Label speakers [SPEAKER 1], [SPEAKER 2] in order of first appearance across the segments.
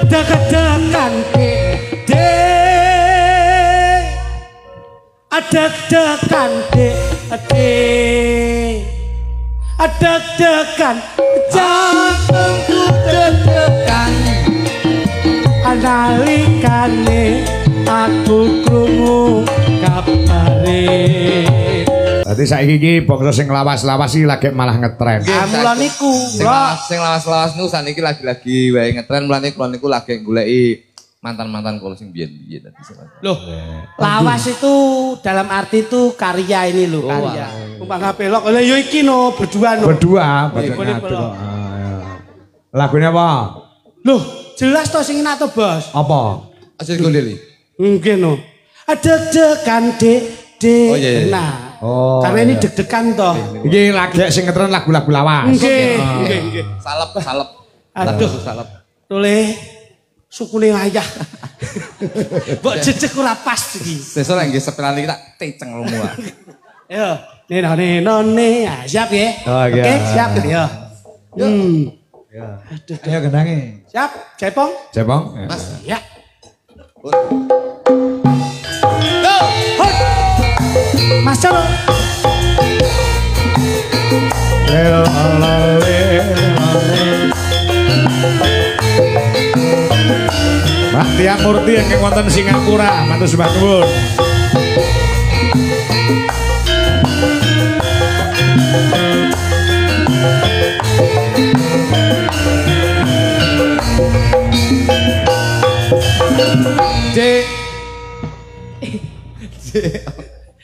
[SPEAKER 1] Deg-degan dede, deg-degan dede, deg-degan jantungku deg-degan nalikane aku krungu kabare.
[SPEAKER 2] Dadi saiki iki bangsa sing lawas-lawas iki lagi malah ngetren.
[SPEAKER 1] Mula niku
[SPEAKER 3] sing lawas-lawas niku saniki lagi-lagi wae ngetren mulane kula niku lagi goleki mantan-mantan kula sing biyen-biyen tadi.
[SPEAKER 1] Loh, lawas itu dalam arti itu karya ini loh, karya. Umpang HP lok, lha yo iki no berdua no.
[SPEAKER 2] Berdua, lagunya apa?
[SPEAKER 1] Loh, jelas toh sing enak to, Bos.
[SPEAKER 2] Apa?
[SPEAKER 3] Aja digondeli.
[SPEAKER 1] Nggih no. Deg-degan de.
[SPEAKER 3] Oh iya.
[SPEAKER 1] Nah.
[SPEAKER 2] Oh.
[SPEAKER 1] Karena ini deg-degan toh.
[SPEAKER 2] Iki lagi sing ngetren lagu-lagu lawas.
[SPEAKER 1] Nggih, nggih.
[SPEAKER 3] Salep.
[SPEAKER 1] Aduh, salep. Tole sukune wayah. Mbok jejeg ora pas iki.
[SPEAKER 3] Besok lek nggih setelan iki tak teceng lemu.
[SPEAKER 1] Ayo, nene. Siap ya?
[SPEAKER 2] Oke,
[SPEAKER 1] siap ya.
[SPEAKER 2] Ya. Ayo gendangi.
[SPEAKER 1] Siap, Cepong?
[SPEAKER 2] Cepong.
[SPEAKER 3] Mas,
[SPEAKER 1] ya. Mas Colo.
[SPEAKER 2] Mbak Tia Murti yang wonten Singapura, matur sembah nuwun.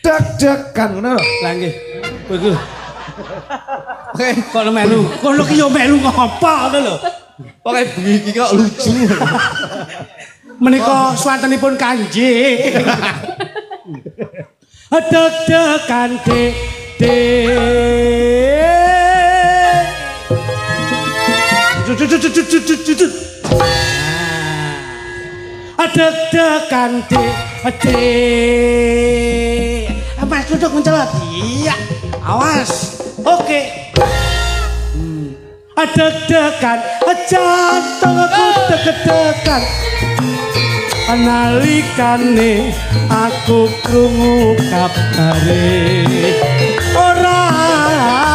[SPEAKER 2] Deg-degan ngono lho.
[SPEAKER 1] Lah nggih. Kowe kok melu, kono ki yo melu ngopo ngono lho.
[SPEAKER 3] pokoke bengi iki kok lucu.
[SPEAKER 1] Menika swantenipun Kanjeng. Deg-degan de. Deg-degan de. Mas duduk mencelat. Iya. Awas. Oke. Deg-degan jantungku deg-degan nalikane aku krungu kabare. Ora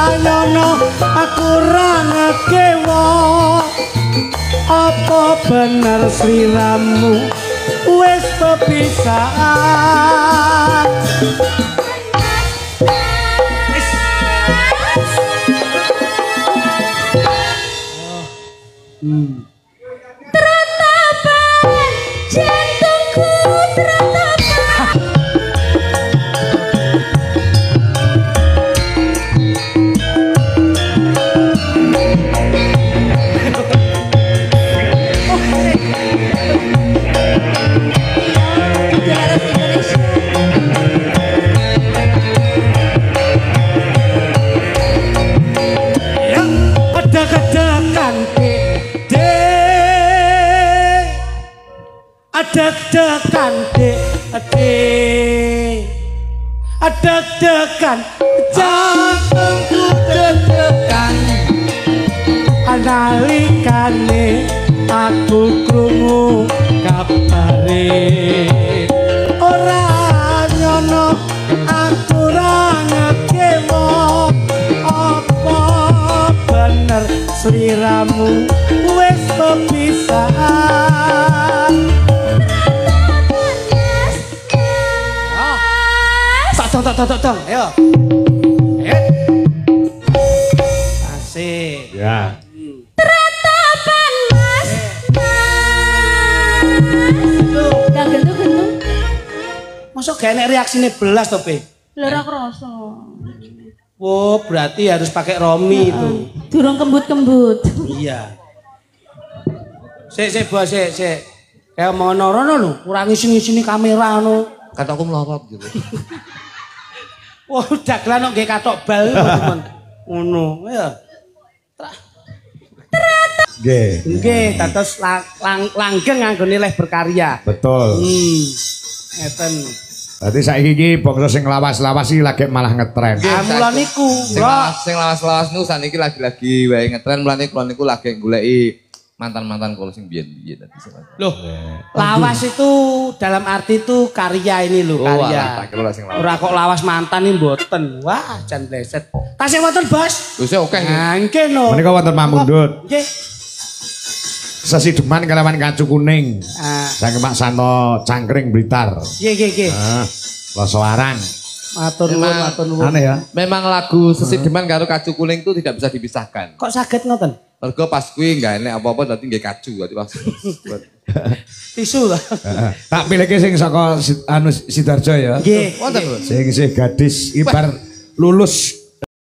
[SPEAKER 1] ana aku ora ngekewo. Apa bener sliramu wis pepisahan.
[SPEAKER 4] Teratapan jantungku teratapan.
[SPEAKER 1] Deg-degan deg-degan jantungku deg-degan nalikane aku krungu kabare. Ora nyono aku ora ngekewo. Apa bener sliramu wis pepisahan. Tong, ayo. Asik.
[SPEAKER 2] Ya.
[SPEAKER 4] Teratapan mas. Gak gendut-gendut.
[SPEAKER 1] Masa gak enak reaksinya belas toh, Pe?
[SPEAKER 4] Lera kroso.
[SPEAKER 1] Oh, berarti harus pakai Romi itu.
[SPEAKER 4] Durung kembut-kembut.
[SPEAKER 1] Iya. Sik, Bos, sik. Kayak mau norono lho, kurangi sini kamera no.
[SPEAKER 3] Kataku melorot gitu.
[SPEAKER 1] Wah, dagelan kok nggih katok bal teman. Ngono, ya. Nggih, dados langgeng anggone leh berkarya.
[SPEAKER 2] Betul.
[SPEAKER 1] Ngeten.
[SPEAKER 2] Dadi saiki iki bangsa sing lawas-lawas iki lagi malah ngetren.
[SPEAKER 1] Mula niku,
[SPEAKER 3] sing lawas-lawas niku saniki lagi-lagi wae ngetren mulane kula niku lagi goleki mantan-mantan kula sing biyen-biyen tadi.
[SPEAKER 1] Loh, lawas itu dalam arti itu karya ini loh, karya. Ora kok lawas mantan ini mboten. Wah, jan bleset. Tasih wonten, Bos.
[SPEAKER 3] Wis oke.
[SPEAKER 1] Nggih no.
[SPEAKER 2] Menika wonten Mamundut.
[SPEAKER 1] Nggih.
[SPEAKER 2] Sesideman kelawan kacu kuning. Saking Pak Santo Cangkring Blitar.
[SPEAKER 1] Nggih, nggih, nggih.
[SPEAKER 2] Losoaran.
[SPEAKER 1] Matur nuwun, matur nuwun.
[SPEAKER 2] Aneh ya.
[SPEAKER 3] Memang lagu Sesideman karo Kacu Kuning itu tidak bisa dipisahkan.
[SPEAKER 1] Kok saged ngoten?
[SPEAKER 3] Mergo pas kuwi enggak enek apa-apa dadi nggih kacu dadi pas.
[SPEAKER 1] Tisu lah.
[SPEAKER 2] Tak pilihke sing saka Sidarjo ya.
[SPEAKER 1] Nggih.
[SPEAKER 3] Wonten lho.
[SPEAKER 2] Sing gadis ibar lulus